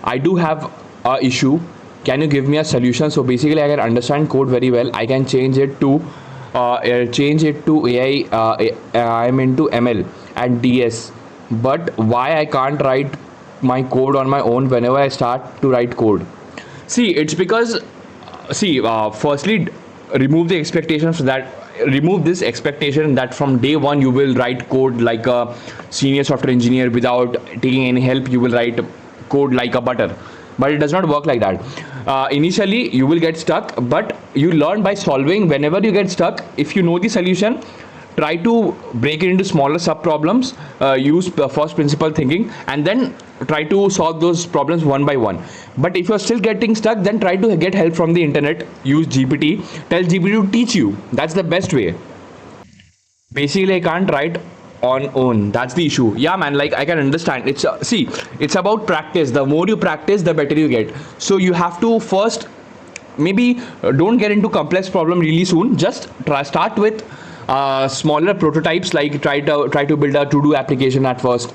I do have a issue. Can you give me a solution? So basically, I can understand code very well. I can change it to AI. I'm into ML and DS, but why I can't write my code on my own whenever I start to write code? See, it's because firstly, remove the expectations that remove this expectation that from day one you will write code like a senior software engineer without taking any help. You will write code like a butter, but it does not work like that. Initially you will get stuck, but you learn by solving. Whenever you get stuck, if you know the solution, try to break it into smaller sub problems. Use first principle thinking, and then try to solve those problems one by one. But if you're still getting stuck, then try to get help from the internet. Use GPT. Tell GPT to teach you. That's the best way. Basically, I can't write on own. That's the issue. Yeah, man, like I can understand. It's about practice. The more you practice, the better you get. So you have to first, maybe don't get into complex problem really soon. Just start with smaller prototypes, like try to build a to do application at first.